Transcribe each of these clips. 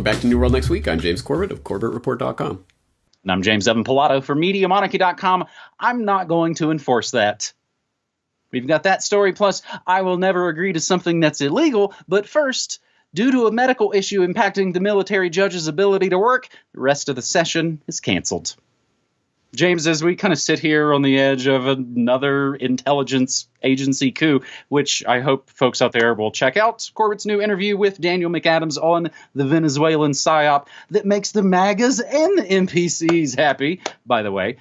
Welcome back to New World Next Week. I'm James Corbett of CorbettReport.com. And I'm James Evan Pilato for MediaMonarchy.com. I'm not going to enforce that. We've got that story, plus I will never agree to something that's illegal. But first, due to a medical issue impacting the military judge's ability to work, the rest of the session is canceled. James, as we kind of sit here on the edge of another intelligence agency coup, which I hope folks out there will check out, Corbett's new interview with Daniel McAdams on the Venezuelan psyop that makes the MAGAs and the NPCs happy, by the way.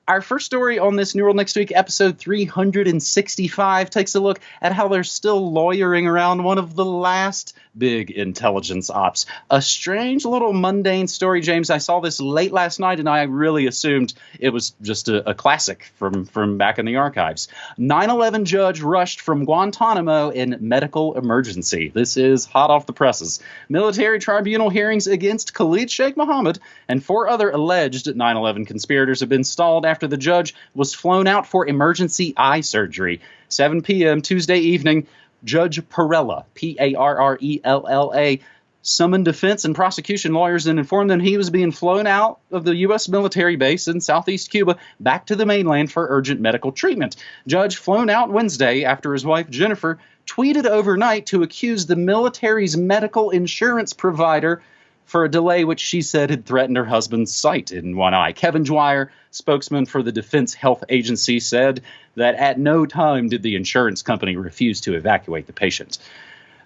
Our first story on this New World Next Week, episode 365, takes a look at how they're still lawyering around one of the last big intelligence ops. A strange little mundane story, James. I saw this late last night, and I really assumed it was just a classic from back in the archives. 9/11 judge rushed from Guantanamo in medical emergency. This is hot off the presses. Military tribunal hearings against Khalid Sheikh Mohammed and 4 other alleged 9/11 conspirators have been stalled after the judge was flown out for emergency eye surgery. 7 p.m. Tuesday evening, Judge Perella, P-A-R-R-E-L-L-A, summoned defense and prosecution lawyers and informed them he was being flown out of the U.S. military base in southeast Cuba back to the mainland for urgent medical treatment. Judge flown out Wednesday after his wife Jennifer tweeted overnight to accuse the military's medical insurance provider for a delay which she said had threatened her husband's sight in one eye. Kevin Dwyer, spokesman for the Defense Health Agency, said that at no time did the insurance company refuse to evacuate the patient.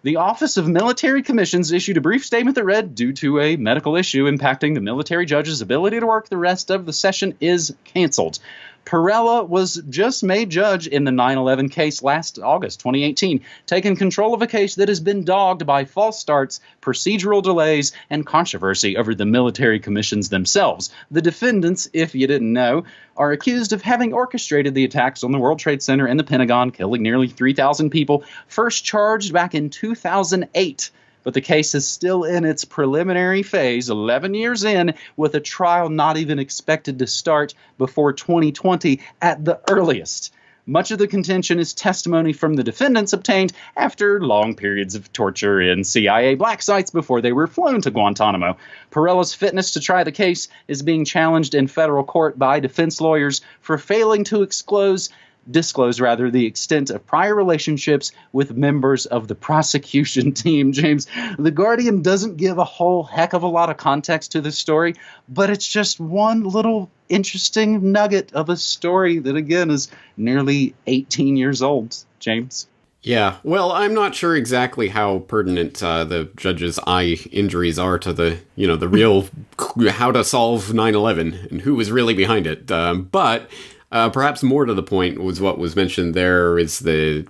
The Office of Military Commissions issued a brief statement that read, due to a medical issue impacting the military judge's ability to work, the rest of the session is canceled. Perella was just made judge in the 9/11 case last August 2018, taking control of a case that has been dogged by false starts, procedural delays, and controversy over the military commissions themselves. The defendants, if you didn't know, are accused of having orchestrated the attacks on the World Trade Center and the Pentagon, killing nearly 3,000 people, first charged back in 2008. But the case is still in its preliminary phase, 11 years in, with a trial not even expected to start before 2020 at the earliest. Much of the contention is testimony from the defendants obtained after long periods of torture in CIA black sites before they were flown to Guantanamo. Perella's fitness to try the case is being challenged in federal court by defense lawyers for failing to disclose the extent of prior relationships with members of the prosecution team. James, The Guardian doesn't give a whole heck of a lot of context to this story, but it's just one little interesting nugget of a story that, again, is nearly 18 years old. James? Yeah, well, I'm not sure exactly how pertinent the judge's eye injuries are to the real how to solve 9/11 and who was really behind it. But perhaps more to the point was what was mentioned there is the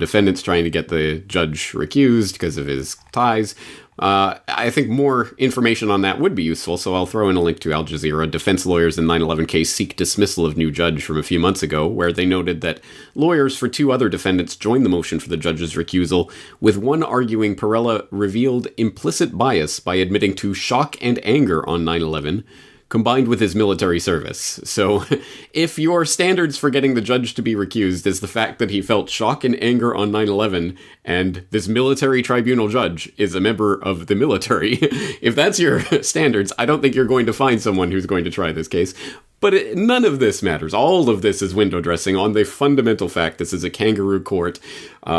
defendants trying to get the judge recused because of his ties. I think more information on that would be useful, so I'll throw in a link to Al Jazeera. Defense lawyers in 9/11 case seek dismissal of new judge from a few months ago, where they noted that lawyers for 2 other defendants joined the motion for the judge's recusal, with one arguing Perella revealed implicit bias by admitting to shock and anger on 9/11, combined with his military service. So if your standards for getting the judge to be recused is the fact that he felt shock and anger on 9/11, and this military tribunal judge is a member of the military, if that's your standards, I don't think you're going to find someone who's going to try this case. But none of this matters. All of this is window dressing on the fundamental fact this is a kangaroo court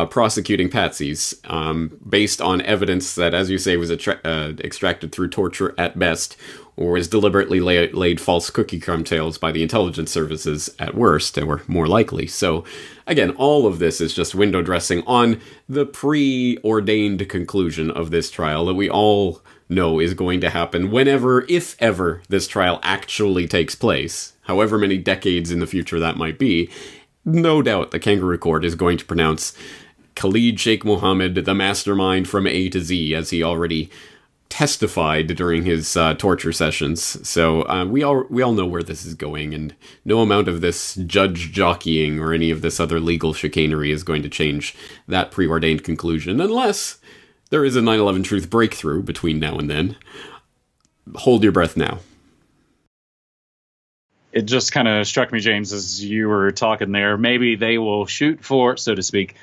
prosecuting patsies based on evidence that, as you say, was extracted through torture at best, or was deliberately laid false cookie crumb tales by the intelligence services at worst, or more likely. So, again, all of this is just window dressing on the preordained conclusion of this trial that we all know is going to happen whenever, if ever, this trial actually takes place, however many decades in the future that might be. No doubt the kangaroo court is going to pronounce Khalid Sheikh Mohammed the mastermind from A to Z, as he already testified during his torture sessions. So we all know where this is going, and no amount of this judge jockeying or any of this other legal chicanery is going to change that preordained conclusion, unless there is a 9/11 truth breakthrough between now and then. Hold your breath now. It just kind of struck me, James, as you were talking there. Maybe they will shoot for, so to speak,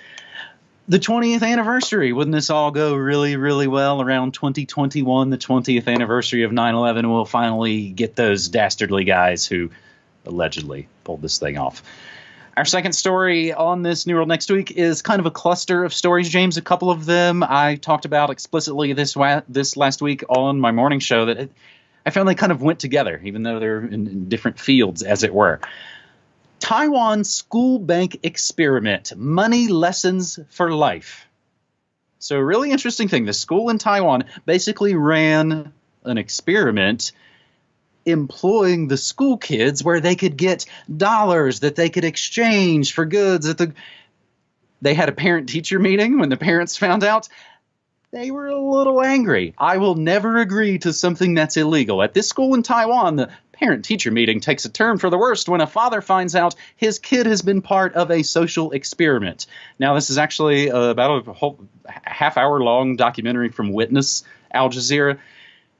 The 20th anniversary. Wouldn't this all go really, really well around 2021, the 20th anniversary of 9/11? We'll finally get those dastardly guys who allegedly pulled this thing off. Our second story on this New World Next Week is kind of a cluster of stories, James. A couple of them I talked about explicitly this last week on my morning show that I found they kind of went together, even though they're in different fields, as it were. Taiwan school bank experiment, money lessons for life. So a really interesting thing. The school in Taiwan basically ran an experiment employing the school kids where they could get dollars that they could exchange for goods. They had a parent-teacher meeting. When the parents found out, they were a little angry. I will never agree to something that's illegal. At this school in Taiwan, the parent-teacher meeting takes a turn for the worst when a father finds out his kid has been part of a social experiment. Now, this is actually about a whole half-hour-long documentary from Witness, Al Jazeera.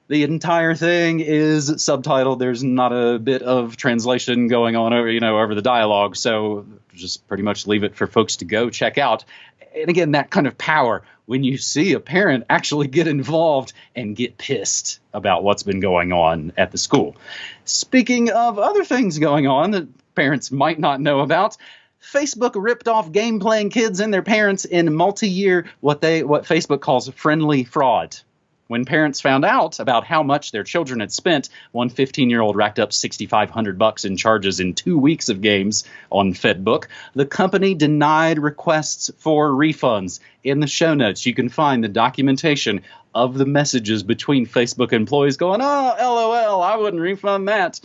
The entire thing is subtitled. There's not a bit of translation going on over the dialogue, so just pretty much leave it for folks to go check out. And again, that kind of power when you see a parent actually get involved and get pissed about what's been going on at the school. Speaking of other things going on that parents might not know about, Facebook ripped off game-playing kids and their parents in multi-year what Facebook calls friendly fraud. When parents found out about how much their children had spent, one 15-year-old racked up $6,500 in charges in 2 weeks of games on Fedbook. The company denied requests for refunds. In the show notes, you can find the documentation of the messages between Facebook employees going, "Oh, LOL, I wouldn't refund that."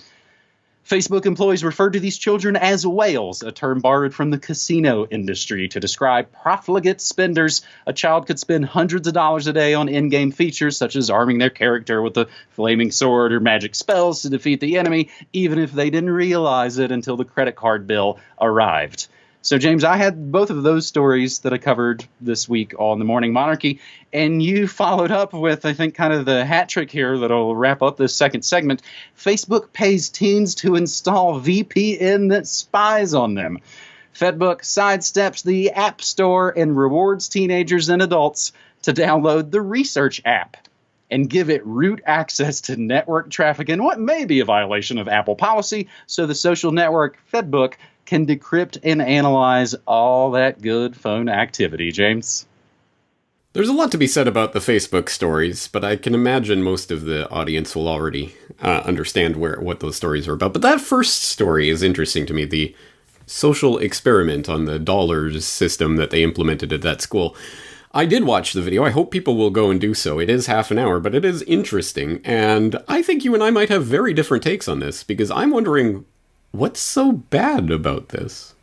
Facebook employees referred to these children as whales, a term borrowed from the casino industry to describe profligate spenders. A child could spend hundreds of dollars a day on in-game features such as arming their character with a flaming sword or magic spells to defeat the enemy, even if they didn't realize it until the credit card bill arrived. So, James, I had both of those stories that I covered this week on the Morning Monarchy, and you followed up with, I think, kind of the hat trick here that'll wrap up this second segment. Facebook pays teens to install VPN that spies on them. Fedbook sidesteps the App Store and rewards teenagers and adults to download the Research app and give it root access to network traffic in what may be a violation of Apple policy, so the social network Fedbook can decrypt and analyze all that good phone activity, James. There's a lot to be said about the Facebook stories, but I can imagine most of the audience will already understand what those stories are about. But that first story is interesting to me, the social experiment on the dollars system that they implemented at that school. I did watch the video. I hope people will go and do so. It is half an hour, but it is interesting. And I think you and I might have very different takes on this, because I'm wondering, what's so bad about this?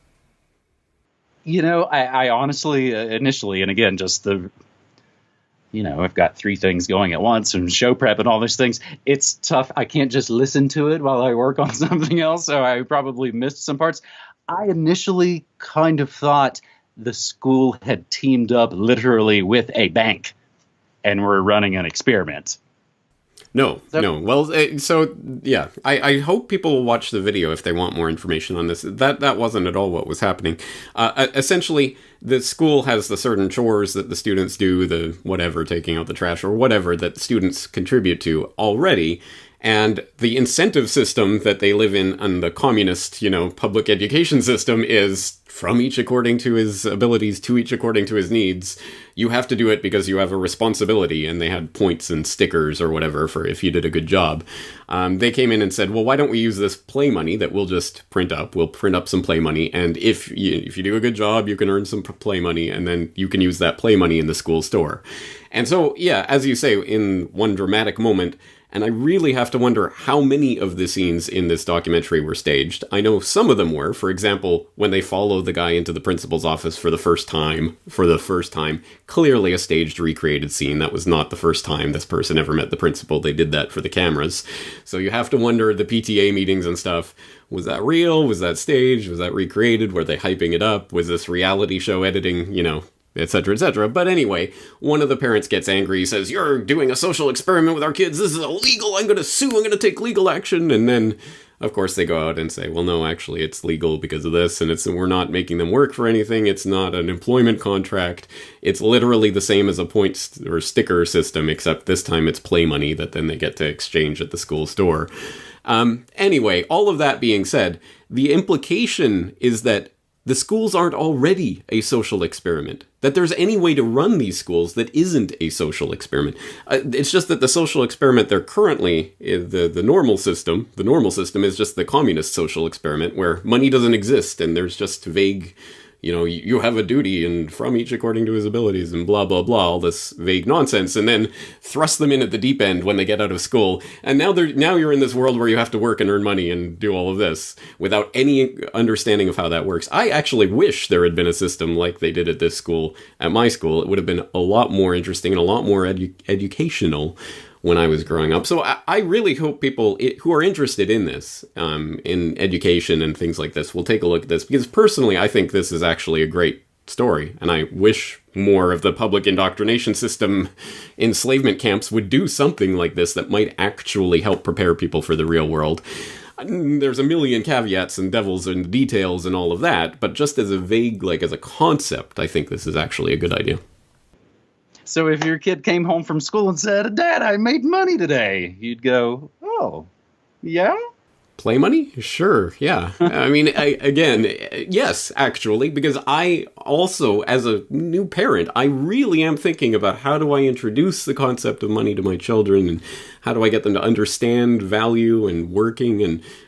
I honestly, initially, and again, just I've got three things going at once and show prep and all those things. It's tough. I can't just listen to it while I work on something else, so I probably missed some parts. I initially kind of thought the school had teamed up literally with a bank and were running an experiment. No. Well, yeah, I hope people will watch the video if they want more information on this. That wasn't at all what was happening. Essentially, the school has the certain chores that the students do, the whatever, taking out the trash or whatever that students contribute to already. And the incentive system that they live in the communist, public education system is from each according to his abilities, to each according to his needs. You have to do it because you have a responsibility, and they had points and stickers or whatever for if you did a good job. They came in and said, well, why don't we use this play money that we'll just print up? We'll print up some play money, and if you do a good job, you can earn some play money, and then you can use that play money in the school store. And so, yeah, as you say, in one dramatic moment, and I really have to wonder how many of the scenes in this documentary were staged. I know some of them were. For example, when they follow the guy into the principal's office for the first time, clearly a staged, recreated scene. That was not the first time this person ever met the principal. They did that for the cameras. So you have to wonder, the PTA meetings and stuff, was that real? Was that staged? Was that recreated? Were they hyping it up? Was this reality show editing, etc., etc. But anyway, one of the parents gets angry. He says, you're doing a social experiment with our kids. This is illegal. I'm going to sue. I'm going to take legal action. And then of course, they go out and say, well, no, actually, it's legal because of this, and we're not making them work for anything. It's not an employment contract. It's literally the same as a points or sticker system, except this time it's play money that then they get to exchange at the school store. Anyway, all of that being said, the implication is that the schools aren't already a social experiment, that there's any way to run these schools that isn't a social experiment. It's just that the social experiment they're currently, the normal system is just the communist social experiment where money doesn't exist and there's just vague, you have a duty and from each according to his abilities and blah, blah, blah, all this vague nonsense, and then thrust them in at the deep end when they get out of school. And now you're in this world where you have to work and earn money and do all of this without any understanding of how that works. I actually wish there had been a system like they did at this school, at my school. It would have been a lot more interesting and a lot more educational when I was growing up. So I really hope people who are interested in this, in education and things like this, will take a look at this, because personally, I think this is actually a great story, and I wish more of the public indoctrination system enslavement camps would do something like this that might actually help prepare people for the real world. There's a million caveats and devils and details and all of that, but just as a vague, as a concept, I think this is actually a good idea. So if your kid came home from school and said, Dad, I made money today, you'd go, oh, yeah? Play money? Sure, yeah. I mean, yes, actually, because I also, as a new parent, I really am thinking about how do I introduce the concept of money to my children, and how do I get them to understand value and working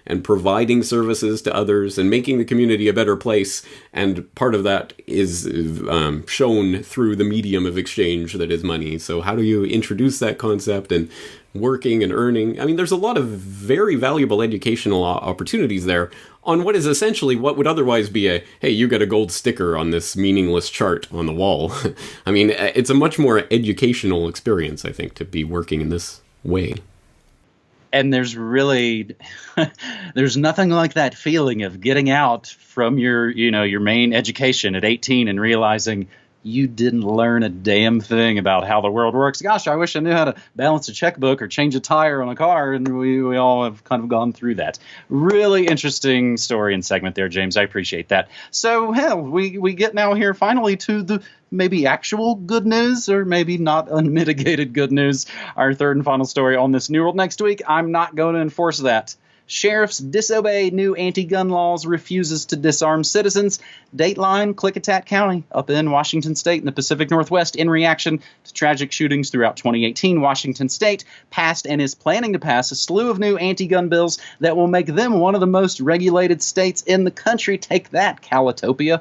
and providing services to others and making the community a better place. And part of that is shown through the medium of exchange that is money. So how do you introduce that concept and working and earning? I mean, there's a lot of very valuable educational opportunities there on what is essentially what would otherwise be hey, you got a gold sticker on this meaningless chart on the wall. I mean, it's a much more educational experience, I think, to be working in this way. And there's really, there's nothing like that feeling of getting out from your main education at 18 and realizing you didn't learn a damn thing about how the world works. Gosh, I wish I knew how to balance a checkbook or change a tire on a car, and we all have kind of gone through that. Really interesting story and segment there, James. I appreciate that. So, hell, we get now here finally to the maybe actual good news, or maybe not unmitigated good news. Our third and final story on this new world next week. I'm not going to enforce that. Sheriffs disobey new anti-gun laws, refuses to disarm citizens. Dateline, Klickitat County, up in Washington State in the Pacific Northwest, in reaction to tragic shootings throughout 2018, Washington State passed and is planning to pass a slew of new anti-gun bills that will make them one of the most regulated states in the country. Take that, Calitopia.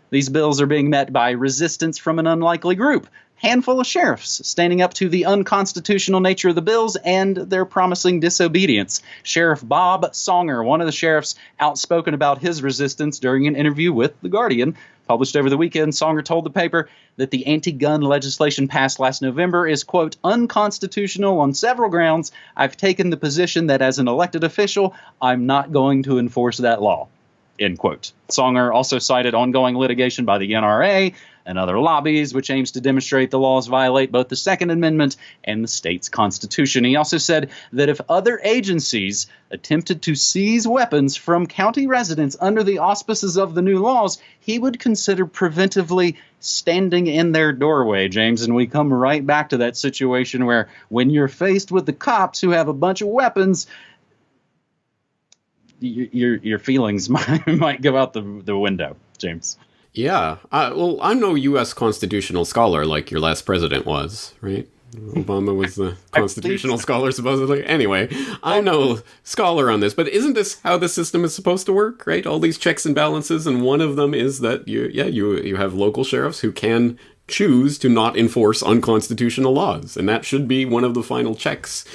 These bills are being met by resistance from an unlikely group. Handful of sheriffs standing up to the unconstitutional nature of the bills and their promising disobedience. Sheriff Bob Songer, one of the sheriffs, outspoken about his resistance during an interview with The Guardian. Published over the weekend, Songer told the paper that the anti-gun legislation passed last November is, quote, unconstitutional on several grounds. I've taken the position that as an elected official, I'm not going to enforce that law, end quote. Songer also cited ongoing litigation by the NRA and other lobbies, which aims to demonstrate the laws violate both the Second Amendment and the state's constitution. He also said that if other agencies attempted to seize weapons from county residents under the auspices of the new laws, he would consider preventively standing in their doorway, James. And we come right back to that situation where when you're faced with the cops who have a bunch of weapons, your feelings might go out the window, James. Yeah. Well, I'm no U.S. constitutional scholar like your last president was, right? Obama was the constitutional scholar, supposedly. Anyway, I'm no scholar on this, but isn't this how the system is supposed to work, right? All these checks and balances, and one of them is that you have local sheriffs who can choose to not enforce unconstitutional laws, and that should be one of the final checks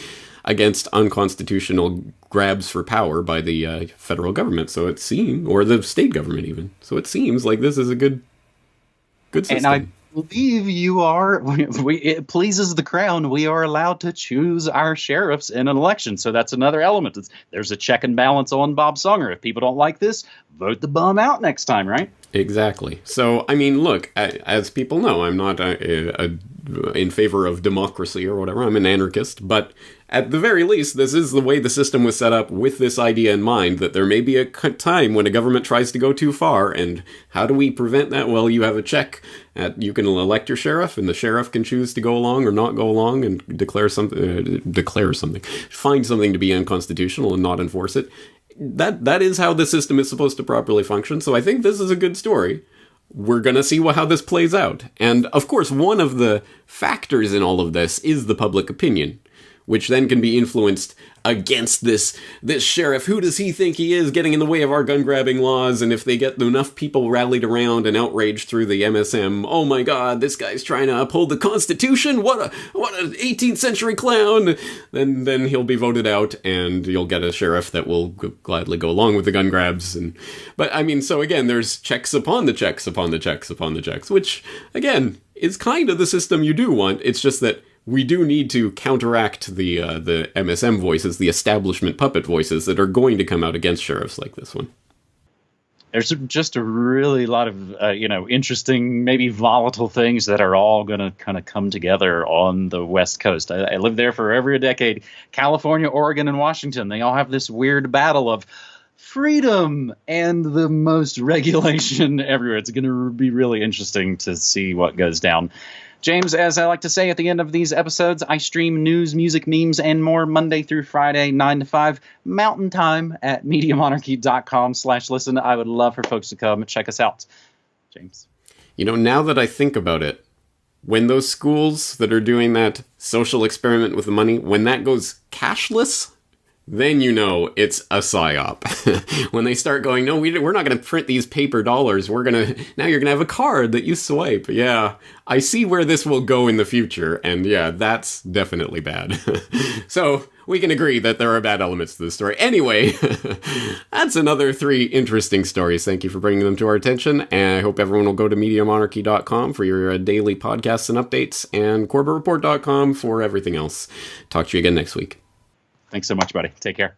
against unconstitutional grabs for power by the federal government. So it seems, or the state government even. So it seems like this is a good system. And I believe you are. It pleases the crown. We are allowed to choose our sheriffs in an election. So that's another element. There's a check and balance on Bob Songer. If people don't like this, vote the bum out next time, right? Exactly. So, I mean, look, as people know, I'm not in favor of democracy or whatever. I'm an anarchist, but at the very least, this is the way the system was set up with this idea in mind, that there may be a time when a government tries to go too far, and how do we prevent that? Well, you have a check. You can elect your sheriff, and the sheriff can choose to go along or not go along and declare something, find something to be unconstitutional and not enforce it. That is how the system is supposed to properly function, so I think this is a good story. We're going to see how this plays out. And, of course, one of the factors in all of this is the public opinion, which then can be influenced against this sheriff. Who does he think he is, getting in the way of our gun-grabbing laws? And if they get enough people rallied around and outraged through the MSM, oh my god, this guy's trying to uphold the Constitution? What an 18th century clown! Then he'll be voted out, and you'll get a sheriff that will gladly go along with the gun grabs. But, I mean, so again, there's checks upon the checks upon the checks upon the checks, which, again, is kind of the system you do want. It's just that we do need to counteract the MSM voices, the establishment puppet voices that are going to come out against sheriffs like this one. There's just a really lot of, interesting, maybe volatile things that are all going to kind of come together on the West Coast. I lived there for over a decade. California, Oregon, and Washington, they all have this weird battle of freedom and the most regulation everywhere. It's going to be really interesting to see what goes down. James, as I like to say at the end of these episodes, I stream news, music, memes, and more Monday through Friday, 9 to 5, Mountain Time at MediaMonarchy.com/listen. I would love for folks to come and check us out. James. Now that I think about it, when those schools that are doing that social experiment with the money, when that goes cashless, then it's a psyop. When they start going, no, we're not going to print these paper dollars. Now you're going to have a card that you swipe. Yeah, I see where this will go in the future. And yeah, that's definitely bad. So we can agree that there are bad elements to this story. Anyway, that's another 3 interesting stories. Thank you for bringing them to our attention. And I hope everyone will go to MediaMonarchy.com for your daily podcasts and updates, and CorbettReport.com for everything else. Talk to you again next week. Thanks so much, buddy. Take care.